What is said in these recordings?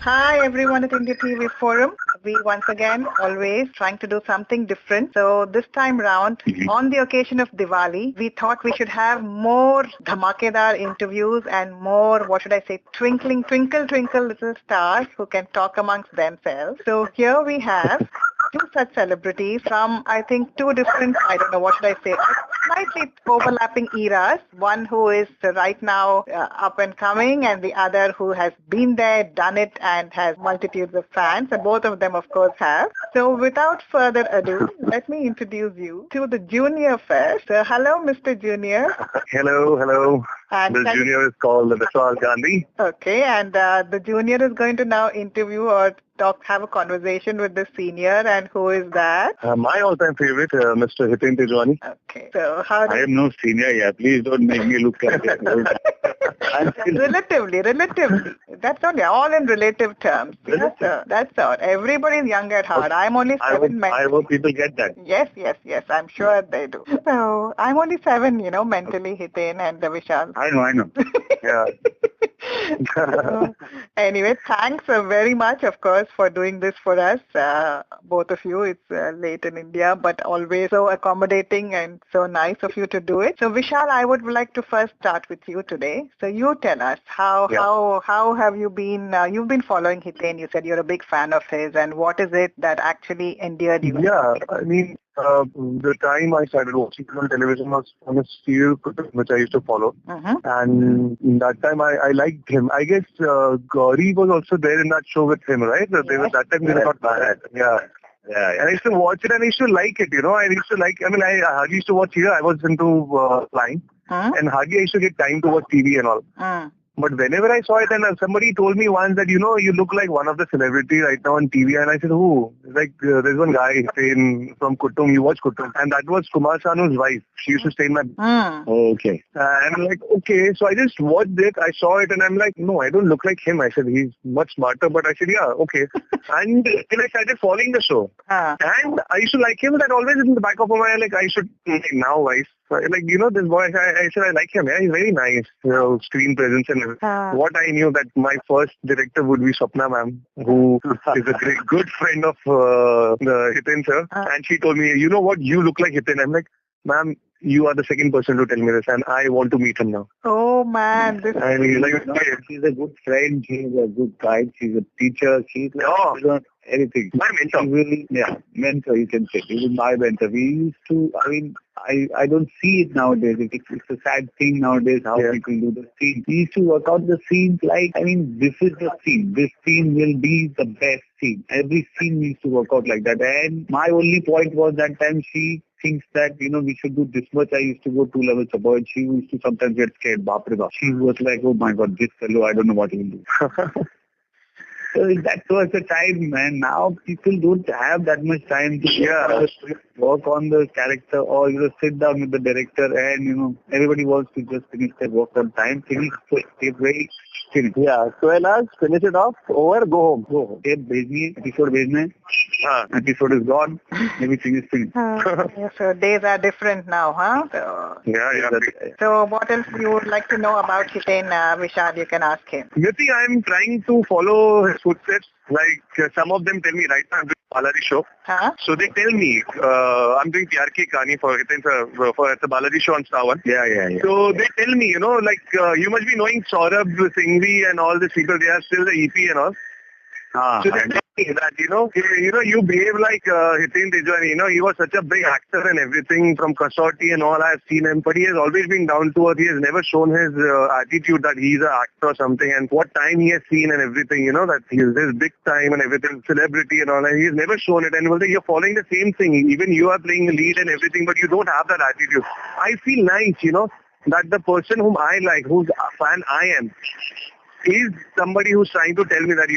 Hi everyone at India TV Forum. We once again always trying to do something different. So this time round, on the occasion of Diwali, we thought we should have more dhamakedar interviews and more, what should I say, twinkle twinkle little stars who can talk amongst themselves. So here we have two such celebrities from, I think, two different, I don't know, what should I say, slightly overlapping eras. One who is right now up and coming, and the other who has been there, done it, and has multitudes of fans. And both of them, of course, have. So without further ado, let me introduce you to the Junior first. Hello, Mr. Junior. Hello. And The Junior is called Vishal Gandhi. Okay, and the Junior is going to now interview or have a conversation with the Senior, and who is that? My all-time favorite, Mr. Hiten Tejwani. Okay, so how do I am no senior yet. Please don't make me look like that. Relatively. That's all in relative terms. That's all. Everybody is young at heart. I'm only 7 I hope people get that. Yes. I'm sure they do. So I'm only 7, mentally, Hiten and Vishal. I know. Yeah. Anyway, thanks very much, of course, for doing this for us, both of you. It's late in India, but always so accommodating and so nice of you to do it. So, Vishal, I would like to first start with you today. So, you tell us how have you been? You've been following Hiten. You said you're a big fan of his, and what is it that actually endeared you? Yeah, I mean, the time I started watching him on television was on a serial which I used to follow. And that time I liked him. I guess Gauri was also there in that show with him, right? That time they were not bad. Yeah. And I used to watch it and I used to like it, I hardly used to watch here. I was into flying. And hardly I used to get time to watch TV and all. But whenever I saw it, and somebody told me once that, you look like one of the celebrities right now on TV. And I said, who? Like, there's one guy from Kutum. You watch Kutum. And that was Kumar Sanu's wife. She used to stay in my... Okay. And I'm like, okay. So I just watched it. I saw it and I'm like, no, I don't look like him. I said, he's much smarter. But I said, yeah, okay. And then I started following the show. And I used to like him. That always in the back of my mind, like, I should now, wife. Like, this boy, I said, I like him. Yeah, he's very nice. Screen presence and what I knew that my first director would be Swapna ma'am, who is a good friend of Hiten sir. And she told me, you know what, you look like Hiten. I'm like, ma'am, you are the second person to tell me this, and I want to meet him now. Oh man, and he's like, she's a good friend, she's a good guide, she's a teacher, she's like, anything. My mentor. Mentor, you can say. He was my mentor. We used to, I don't see it nowadays. It's a sad thing nowadays how people do the scene. We used to work out the scenes like, this is the scene. This scene will be the best scene. Every scene we used to work out like that. And my only point was that time she thinks that, we should do this much. I used to go 2 levels above. She used to sometimes get scared. She was like, oh my God, this fellow, I don't know what he will do. So that was the time, man. Now people don't have that much time to work on the character or sit down with the director and everybody wants to just finish their work on time. Finish. Yeah. So let's finish it off. Over. Go home. Episode episode is gone. Everything is finished. So days are different now, huh? So, So what else you would like to know about Hiten, Vishal? You can ask him. Niti, I'm trying to follow his footsteps. Like some of them tell me right now I'm doing Balaji show. So they tell me I'm doing Pyar Ki Kahani for Hiten for the Balaji show on Star 1. Yeah. So they tell me, you must be knowing Saurabh Singhvi and all these people. They are still the EP and all. So they tell me that, you behave like Hiten Tejwani. He was such a big actor and everything from Kasauti and all. I have seen him, but he has always been down to earth. He has never shown his attitude that he's an actor or something, and what time he has seen and everything, that he is his big time and everything, celebrity and all, and he has never shown it. And you're following the same thing. Even you are playing the lead and everything, but you don't have that attitude. I feel nice, that the person whom I like, whose fan I am, is somebody who's trying to tell me that,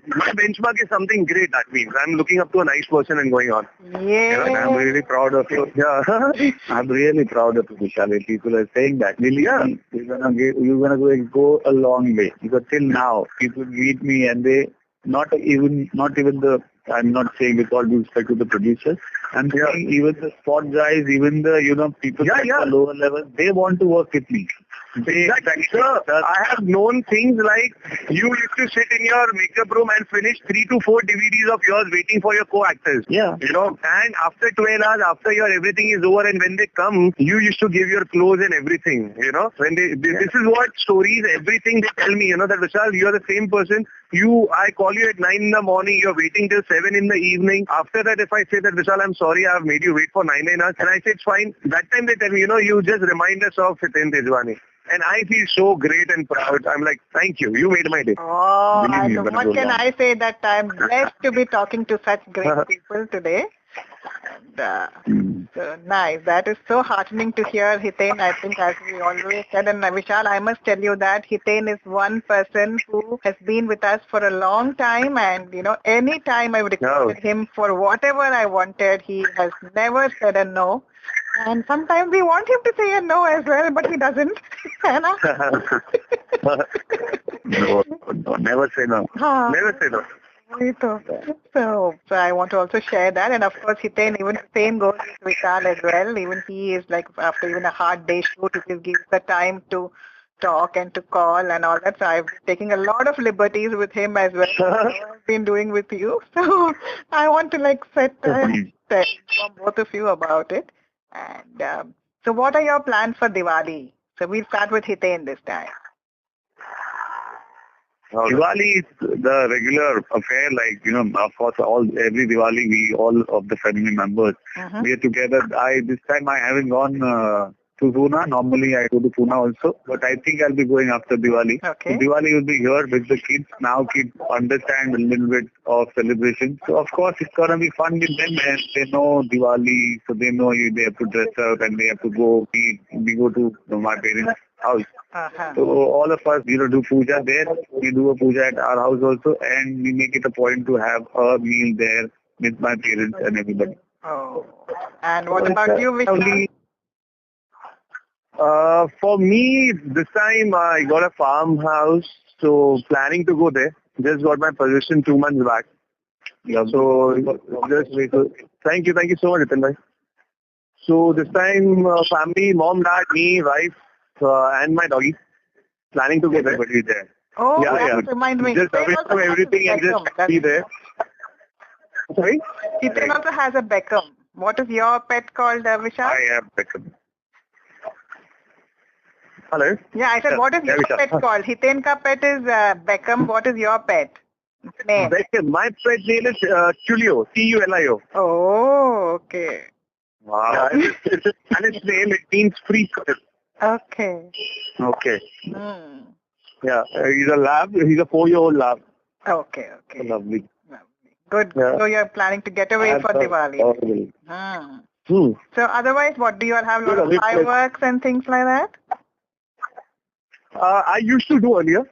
my benchmark is something great. That means I'm looking up to a nice person and going on. Yeah. And I'm really proud of you. Yeah. I'm really proud of you, Vishal. People are saying that. Really, you're gonna go a long way. Because till now, people meet me and they not even the. I'm not saying with all due respect to the producers. I'm saying even the spot guys, even the people at the lower level, they want to work with me. Exactly. Sir, I have known things like you used to sit in your makeup room and finish 3 to 4 DVDs of yours waiting for your co-actors. Yeah. And after 12 hours, after your everything is over and when they come, you used to give your clothes and everything, When this is what stories, everything they tell me, that Vishal, you are the same person. I call you at 9 in the morning, you're waiting till 7 in the evening. After that, if I say that, Vishal, I'm sorry, I've made you wait for 9 hours, and I say, it's fine. That time they tell me, you just remind us of Hiten Tejwani. And I feel so great and proud. I'm like, thank you. You made my day. Oh, so what can I say that I'm blessed to be talking to such great people today. And, so nice. That is so heartening to hear, Hiten. I think, as we always said, and Vishal, I must tell you that Hiten is one person who has been with us for a long time, and any time I've requested him for whatever I wanted, he has never said a no. And sometimes we want him to say a no as well, but he doesn't. No, never say no. Never say no. So I want to also share that, and of course Hiten, even the same goes with Vishal as well. Even he is like, after even a hard day shoot, he gives the time to talk and to call and all that. So I've been taking a lot of liberties with him as well. I've been doing with you. So I want to set from both of you about it. And so what are your plans for Diwali? So we'll start with Hiten this time. Diwali is the regular affair, of course, every Diwali, we all of the family members, we are together. This time I haven't gone to Pune. Normally I go to Pune also, but I think I'll be going after Diwali. Okay. So Diwali will be here with the kids. Now kids understand a little bit of celebration. So of course it's going to be fun with them, and they know Diwali, so they know they have to dress up and they have to go. We go to my parents' house. So all of us, do puja there. We do a puja at our house also, and we make it a point to have a meal there with my parents and everybody. Oh. And what about you, Vishnu? For me, this time I got a farmhouse, so planning to go there. Just got my possession 2 months back. Yeah, so just wait. Thank you so much, Hiten bhai. So this time, family, mom, dad, me, wife, and my doggy, planning to go there. Everybody is there. Oh, yeah. Remind me. Just away from everything and just be there. Sorry? Hiten also has a Beckham. What is your pet called, Vishal? I have Beckham. Hello? Yeah, I said, what is your pet called? Hiten ka pet is Beckham. What is your pet name? Beckham. My pet name is Tulio. Tulio. Oh, okay. Wow. Yeah, and its name, it means free spirit. Okay. Okay. Yeah, he's a lab. He's a 4-year-old lab. Okay. Lovely. Good. Yeah. So you're planning to get away for Diwali. So otherwise, what do you all have? A lot of fireworks and things like that? I used to do earlier.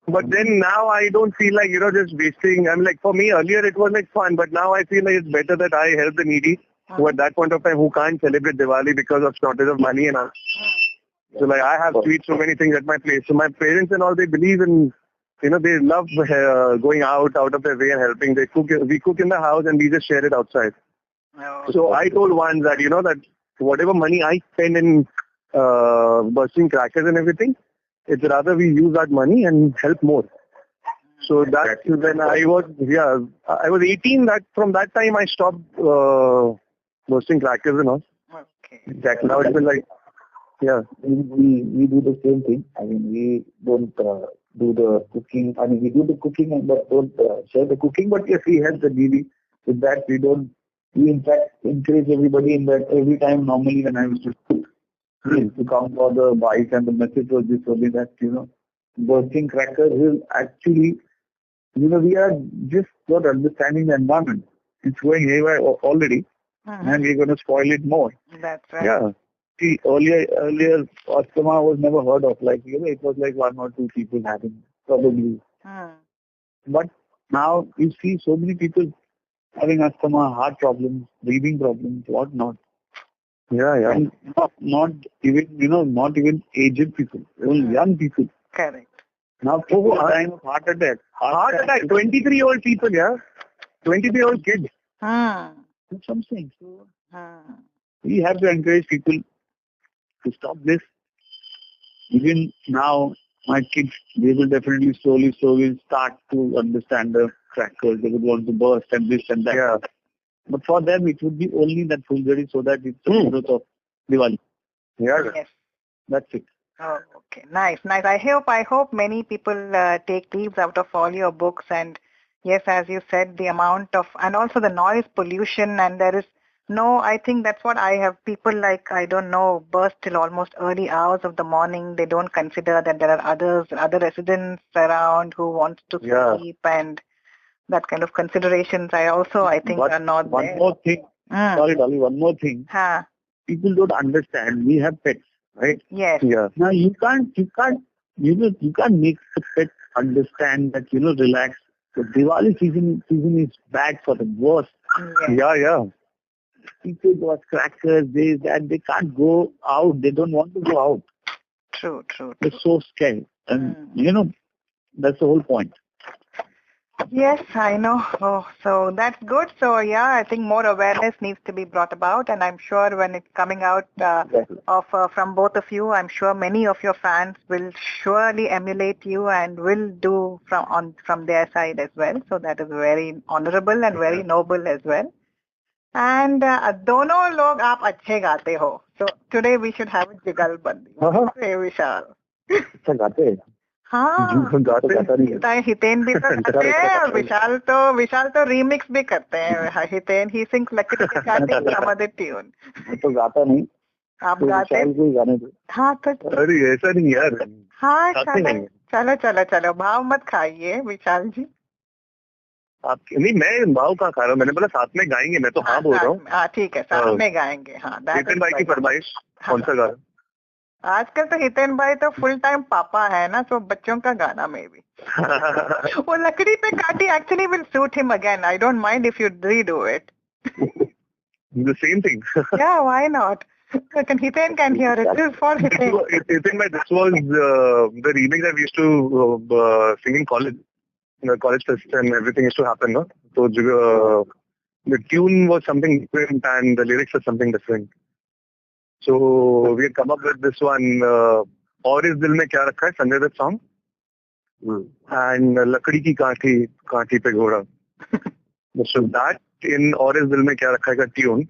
But then now I don't feel like, just wasting. For me, earlier it was fun, but now I feel like it's better that I help the needy who at that point of time who can't celebrate Diwali because of shortage of money and all. So I have sweets, so many things at my place. So my parents and all, they believe in, they love going out of their way and helping. We cook in the house and we just share it outside. So I told once that, that whatever money I spend in bursting crackers and everything, it's rather we use that money and help more. So that's when I was 18. That from that time I stopped bursting crackers and all. Okay. Exactly. Now it's been we do the same thing. We don't do the cooking. We do the cooking but don't share the cooking. But yes, we help the needy. With that, we don't. We in fact encourage everybody in that every time. Normally, when I used to cook, to come for the bite, and the message was this only that bursting crackers is actually, we are just not understanding the environment. It's going haywire already, and we're going to spoil it more. That's right. Yeah. See, earlier asthma was never heard of. It was 1 or 2 people having probably. But now you see so many people having asthma, heart problems, breathing problems, whatnot. Yeah. And not even aged people, even young people. Correct. Now people are dying of heart attack. Heart attack. 23-year-old people, 23-year-old kids. That's what I'm saying. So we have to encourage people to stop this. Even now, my kids, they will definitely slowly start to understand the crackers. They would want to burst and this and that. Yeah. But for them, it would be only that Fulgari so that it's the growth of Diwali. Yeah. Yes. That's it. Oh, okay. Nice. I hope many people take leaves out of all your books. And yes, as you said, the amount of, and also the noise pollution, and there is no, I think that's what I have. People like, I don't know, burst till almost early hours of the morning. They don't consider that there are other residents around who want to sleep, and that kind of considerations I think are not there. One more thing. Sorry, Dolly, one more thing. People don't understand. We have pets, right? Yes. Yeah. Now you can't make the pet understand that, relax. The Diwali season is bad for the worst. Yeah. People got crackers, this, that. They can't go out. They don't want to go out. True. They're so scared. And, that's the whole point. Yes, I know. Oh, so that's good. So yeah, I think more awareness needs to be brought about, and I'm sure when it's coming out from both of you, I'm sure many of your fans will surely emulate you and will do from their side as well. So that is very honorable and very noble as well. And दोनों लोग आप अच्छे गाते हो. So today we should have a जुगलबंदी. Hey, Vishal. अच्छा गाते हैं. हाँ, हितेन भी तो करते हैं और विशाल तो रीमिक्स भी करते हैं. हितेन ही सिंग्स लकड़ी की काटी some other tune. मैं तो गाता नहीं. आप गाते हैं? हाँ तो अरे ऐसा नहीं यार. हाँ चलो भाव मत खाइए विशाल जी. नहीं, मैं भाव का खा रहा हूँ. मैंने बोला साथ में गाएंगे. मैं तो हाँ बोल रहा हूँ. हाँ ठीक है, साथ में गाएंगे. हाँ, हितेन भाई की फरमाइश. कौन सा गाना? आजकल तो हितेन भाई तो फुल टाइम पापा है ना, तो बच्चों का गाना में भी वो लकड़ी पे काटी actually will suit him again. I don't mind if you redo it. The same thing. Yeah, why not? Hiteen can hear it. This is for Hiteen. This was the remix that we used to sing in college. The college fest and everything used to happen, no? So the tune was something different and the lyrics were something different. So we had come up with this one, और इस दिल में क्या रखा है, Sanjay Dutt song. And लकड़ी की काठी पे घोड़ा. So that in और इस दिल में क्या रखा है का tune,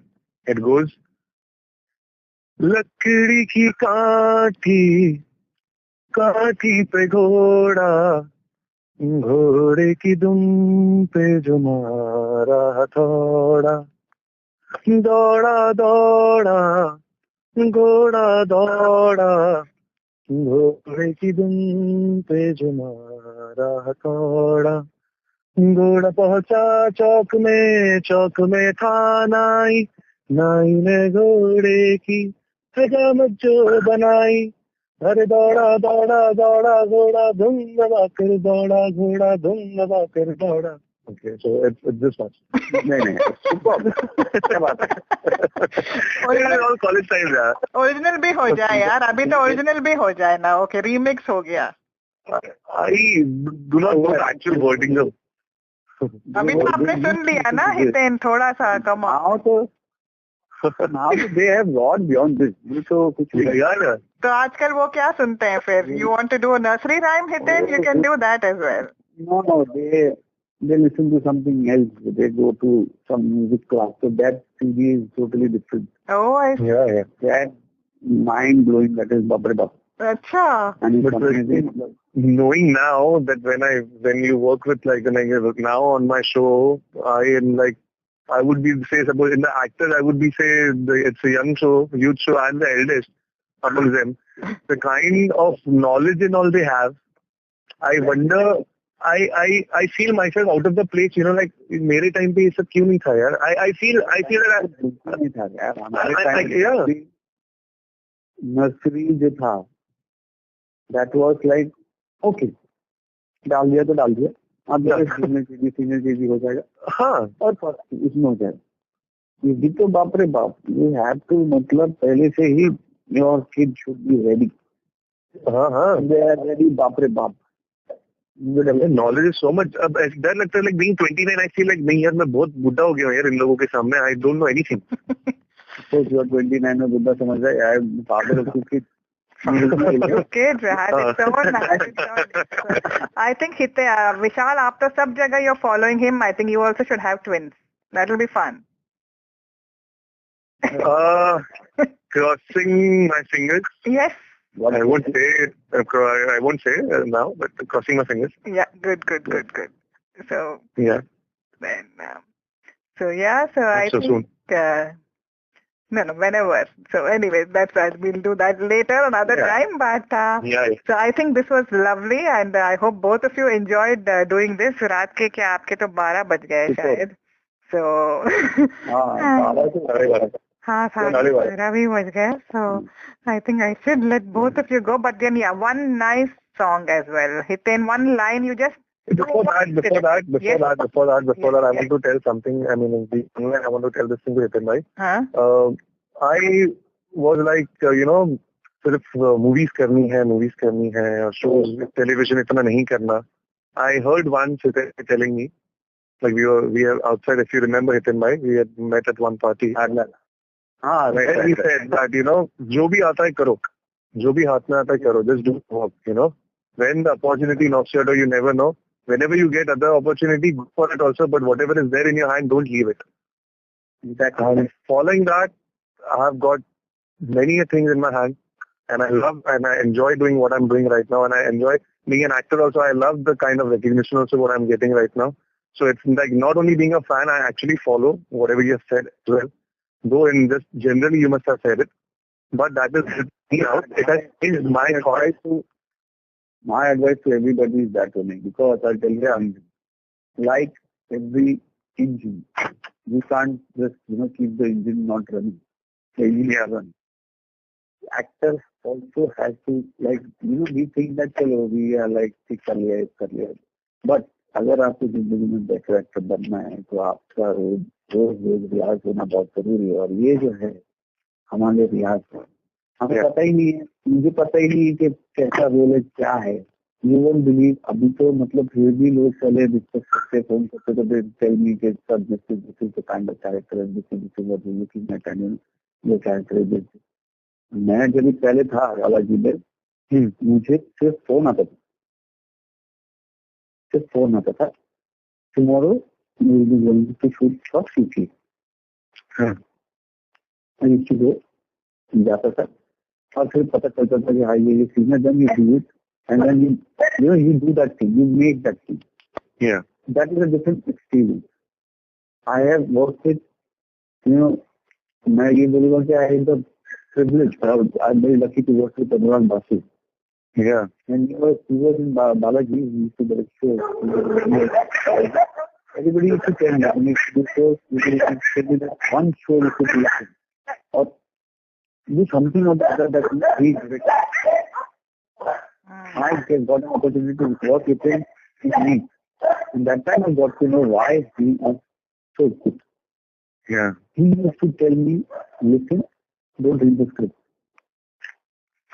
it goes, लकड़ी की काठी पे घोड़ा, घोड़े की दुम पे जो मारा हथौड़ा, दौड़ा दौड़ा घोड़ा दौड़ा, घोड़े की दुम पे जो मारा हथौड़ा, घोड़ा पहुंचा चौक में था नाई ने घोड़े की हजामत जो बनाई, अरे दौड़ा दौड़ा दौड़ा घोड़ा धुम दबा कर दौड़ा, घोड़ा धुम दबा कर दौड़ा. Okay, so it's this much. नहीं, superb. क्या बात है? All college time यार. Original भी हो जाए यार, अभी तो original भी हो जाए ना. Okay, remix हो गया. I do not know the actual wording of. अभी तो आपने सुन लिया ना हितेन, थोड़ा सा कम. Now they have gone beyond this. तो कुछ यार. तो आजकल वो क्या सुनते हैं फिर? You want to do a nursery rhyme, Hiteen? You can do that as well. No, they listen to something else. They go to some music class. So that CD is totally different. Oh, I see. Yeah. That mind blowing. That is Bapre Bap. Acha. And knowing now that when you work with now on my show, I would be suppose in the actors I would be it's a young show, youth show. I'm the eldest among them. The kind of knowledge and all they have, I wonder. I feel myself out of the place, मेरे time पे ये सब क्यों नहीं था यार? I feel that नहीं था यार. हमारे नर्सरी जो था, that was like okay, डाल दिया तो डाल दिया. अब सीनियर केजी हो जाएगा. हाँ. और इसमें हो जाएगा. ये तो बाप रे बाप. You have to मतलब पहले से ही your kid should be ready. हाँ. They are ready. बाप रे बाप. Knowledge is so much. अब डर लगता है like being 29, I feel like नहीं यार मैं बहुत बुढ़ा हो गया हूँ यार इन लोगों के सामने. I don't know anything. So you are 29 में बुढ़ा समझ रहा है. I am father of two kids. Kid has its own. I think Vishal, after sab jagah you're following him, I think you also should have twins. That will be fun. Crossing my fingers. Yes. I won't say now, but crossing my fingers. Yeah, good. So yeah. Then so I think soon. No, whenever. So anyways, that's right. We'll do that later another time. But so I think this was lovely, and I hope both of you enjoyed doing this. रात के क्या आपके तो 12 बज गए शायद. So हाँ 12 भी बज गए. So I think I should let both of you go. But then one nice song as well. Hiten, one line you just. Before that, I want to tell something. I mean, I want to tell this thing to Hiten bhai. I was like, सिर्फ movies करनी है और shows, television इतना नहीं करना. I heard once Hiten telling me, like we are outside. If you remember Hiten bhai, we had met at one party. He said that जो भी आता है करो, जो भी हाथ में आता है करो. Just do work. When the opportunity knocks your door, you never know. Whenever you get other opportunity, go for it also, but whatever is there in your hand, don't leave it. And following that, I have got many things in my hand, and I love and I enjoy doing what I'm doing right now, and I enjoy being an actor also. I love the kind of recognition also what I'm getting right now. So it's like not only being a fan, I actually follow whatever you have said as well. Though in this, generally you must have said it, but that is it has changed my thought. My advice to everybody is that only, because I'll tell you, like every engine, you can't just keep the engine not running. The engine run. Actors also has to we think that we are like career, but अगर आपको जिंदगी में बेहतर actor बनना है तो आपका रोज रियाज होना बहुत जरूरी है. और ये जो है हमारे रियाज है, हमें पता ही नहीं है, मुझे पता ही नहीं है कि कैसा रोल है क्या है. यू वोंट बिलीव, अभी तो मतलब फिर भी लोग चले डिस्कस करते फोन करते तो दे टेल मी कि सब this is the kind of character, this is what you looking at and ये कैरेक्टर दिस. मैं जब पहले था बालाजी में, मुझे सिर्फ फोन आता था, tomorrow you will be going to shoot for city. जाता था और फिर पता चलता था कि हाँ ये सीन है, then you do it and then you do that thing, you make that thing. Yeah, that is a different experience. I have worked with मैं ये बोलूँगा कि I have the privilege, I'm very lucky to work with Anurag Basu. Yeah, and he was in Balaji. He used to direct shows. Everybody used to tell me, when you do shows, you tell me that one show you could listen or do something or the other that he directed. I got an opportunity to work with him in me. And that time I got to know why he was so good. Yeah. He used to tell me, listen, don't read the script.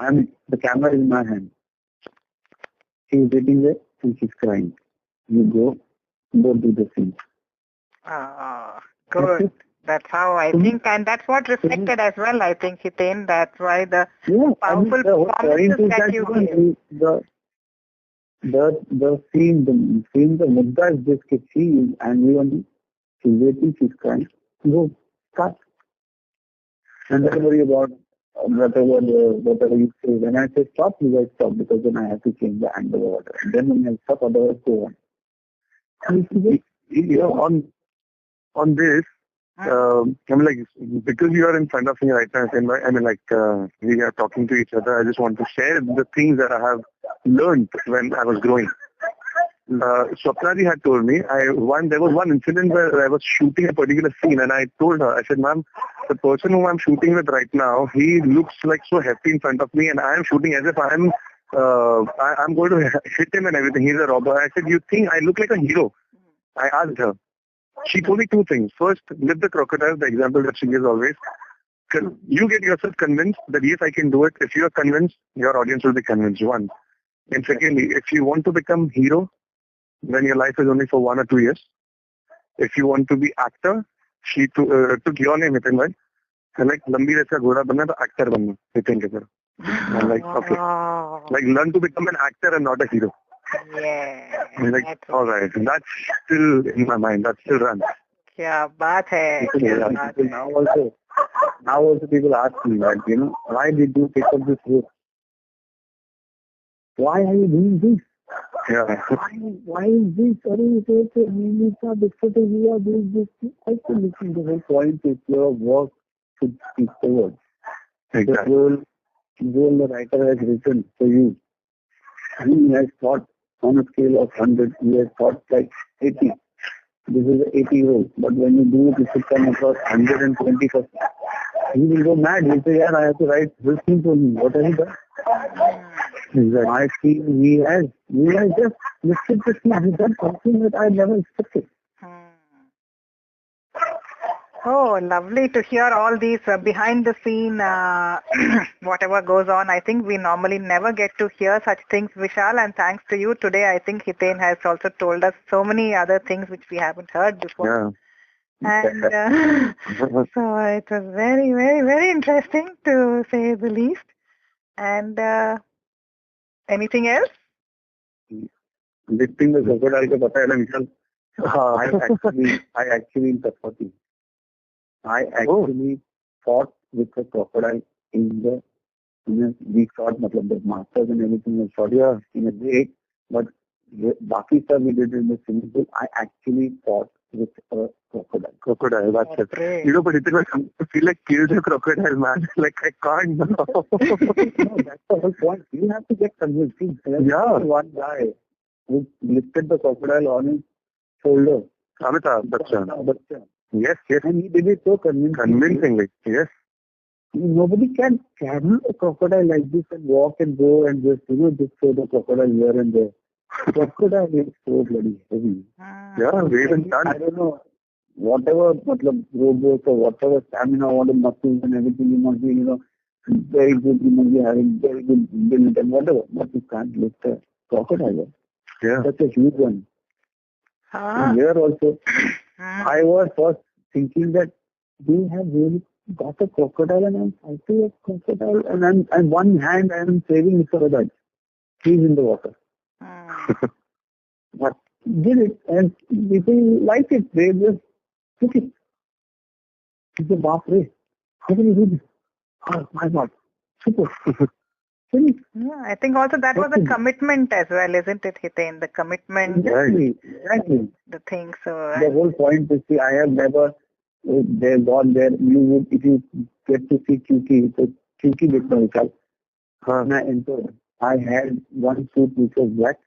The camera is in my hand. She is sitting there and she's crying. You go, don't do the scene. Good. That's how I think, and that's what reflected as well, I think, Hiten. That's why the powerful promises that you give. The scene, the mudda is just that she is angry on me. She's waiting, she's crying. Go, cut. And don't worry about whatever you say. When I say stop, you guys stop, because then I have to change the angle or whatever. And then when I stop, otherwise go on. On this, because you are in front of me right now, we are talking to each other, I just want to share the things that I have learned when I was growing. Swapna ji had told me, there was one incident where I was shooting a particular scene, and I told her, I said, ma'am, the person whom I'm shooting with right now, he looks like so happy in front of me, and I am shooting as if I'm going to hit him and everything. He's a robber. I said, you think I look like a hero? I asked her. She told me two things. First, live the crocodile, the example that she gives always. You get yourself convinced that yes, I can do it. If you are convinced, your audience will be convinced. One. And secondly, if you want to become hero, then your life is only for 1 or 2 years. If you want to be actor, she took your name, Hiten bhai. Like, lambi race ka ghoda banna to actor banna, Hiten ke tarah. I'm like, okay, like learn to become an actor and not a hero. Yeah. I'm like, all right, that's still in my mind. That still runs. क्या बात है. Now also people ask me that, why did you pick up this role? Why are you doing this? Yeah. Why is this? We are doing this. I can listen. The whole point is your work should speak forward. Exactly. The role the writer has written for you. He has thought on a scale of 100, he has thought like 80. This is an 80 role. But when you do it, it should come across 120%. He will go mad. He'll say, I have to write this thing for me. What have you done? Exactly. I feel he has just lifted the scene. He's done something that I never expected. Oh, lovely to hear all these behind the scene, whatever goes on. I think we normally never get to hear such things, Vishal, and thanks to you today, I think Hiten has also told us so many other things which we haven't heard before. Yeah. And so it was very, very, very interesting to say the least. And anything else? Lifting the crocodile ko pata hai na, Vishal? I actually in Tapati. I actually fought with the crocodile we fought, the masters and everything was shot in a break, but Baki stuff we did in the swimming pool, I actually fought with a crocodile. Crocodile, that's it. But it I feel like kill the crocodile, man. Like I can't. No, that's the whole point. You have to get convinced. Yeah. One guy who lifted the crocodile on his shoulder. Amitabh Bachchan. Yes. And he did it so convincingly. Yes. Nobody can carry a crocodile like this and walk and go and just throw the crocodile here and there. Crocodile is so bloody heavy. Yeah, even done. I don't know, whatever robots or whatever stamina, whatever muscles and everything, you must be, very good, you must be having very good build and whatever, but you can't lift a crocodile. Yeah. That's a huge one. And here also, I was first thinking that we have really got a crocodile and I'm fighting a crocodile and one hand I am saving Mr. Rajaj. He's in the water. But did it and people like it. They just took it. It's a bath race. How can you do this? Oh my God. Super. Yeah, I think also that was a commitment as well, isn't it, Hiten? The commitment. Exactly. The thing. So the whole point is, see, I have never gone there. You would, if you get to see Kyuki, so Kyuki Vikram, when I entered, I had one suit which was black.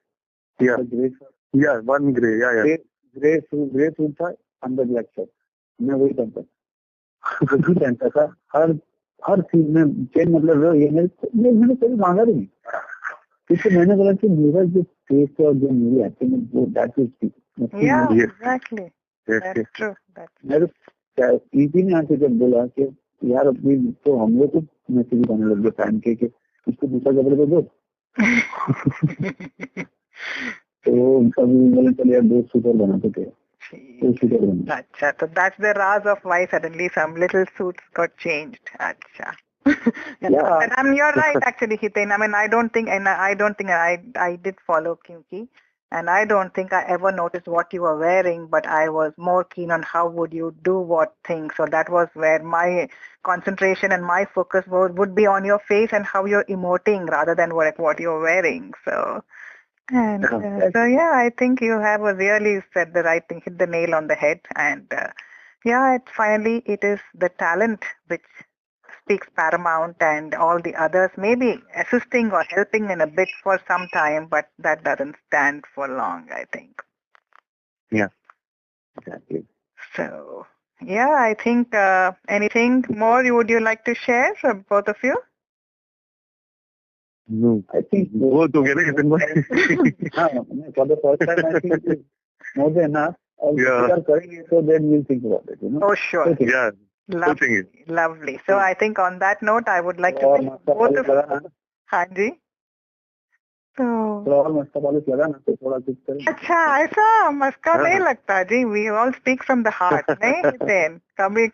Yeah. Gray suit. Yeah, one gray. Yeah. Gray suit था under black shirt. मैं वही पहनता था. हर चीज में chain ये मैंने कभी मांगा भी नहीं. क्योंकि मैंने बोला कि मेरा जो फेस और जो मेरी एक्टिंग है वो that is Yeah, exactly. That's true. मेरे इसी ने आके जब बोला कि यार अपनी तो हम लोग को मैसेज बनाने लग गए पहन के कि इसको दूसरा कपड़े पे दो. तो कभी बोले चल यार 2 सूट और बनाते थे. Acha, so that's the raz of why suddenly some little suits got changed. Acha. Yeah. And you're right, actually, Hiten. I mean, I don't think I did follow Kyuki, and I don't think I ever noticed what you were wearing, but I was more keen on how would you do what thing. So that was where my concentration and my focus would be on your face and how you're emoting rather than what you're wearing. So. And so yeah, I think you have really said the right thing, hit the nail on the head, and it is the talent which speaks paramount, and all the others maybe assisting or helping in a bit for some time, but that doesn't stand for long, I think. Yeah, exactly. So yeah, I think anything more would you like to share from both of you? No, I think both together. For the first time, I think it's more than enough. If we are doing it, so then we'll think about it. Oh, sure. Okay. Yeah. Lovely. So I think on that note, I would like to wish both of you. Hanji. अच्छा ऐसा मस्का नहीं लगता जी. We all speak from the heart, नहीं? Then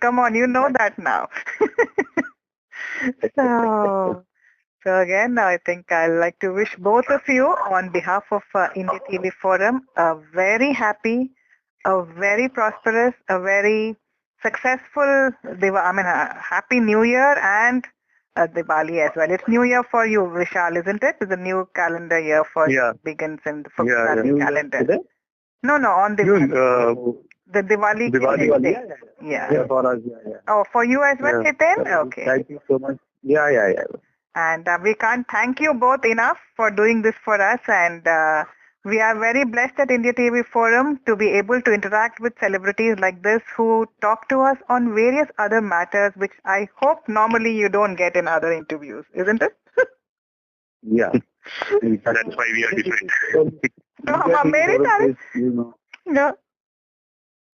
come on, you know that now. So So again, I think I'd like to wish both of you on behalf of India TV Forum a very happy, a very prosperous, a very successful, a happy New Year and Diwali as well. It's New Year for you, Vishal, isn't it? It's a new calendar year for begins in the calendar. No, on the Diwali. Diwali. Yeah. For us, Oh, for you as well, Hiten? Okay. Thank you so much. Yeah. And we can't thank you both enough for doing this for us. And we are very blessed at India TV Forum to be able to interact with celebrities like this who talk to us on various other matters, which I hope normally you don't get in other interviews, isn't it? Yeah. That's why we are different. तो मेरी तारीफ no.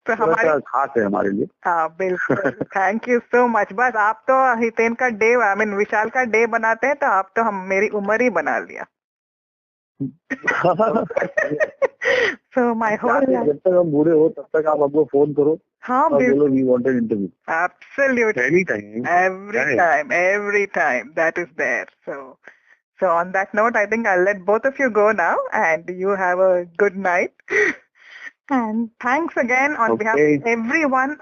तो हमारे खास है हमारे लिए. हाँ बिल्कुल. Thank you so much. बस आप तो हितेन का डे विशाल का डे बनाते हैं तो आप तो मेरी उम्र ही बना लिया. So my whole life. जब तक हम बूढ़े हो तब तक आप हमको फोन करो. हाँ बिल्कुल. We want an interview. Absolutely. Anytime. Every time that is there. So on that note, I think I'll let both of you go now, and you have a good night. And thanks again on behalf of everyone,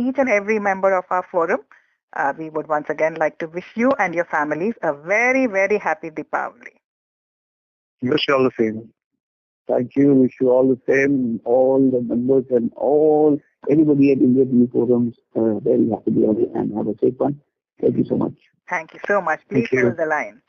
each and every member of our forum. We would once again like to wish you and your families a very, very happy Deepavali. Wish you all the same. Thank you. Wish you all the same. All the members and anybody at India TV Forums, very happy Diwali and have a safe one. Thank you so much. Thank you so much. Please hold the line.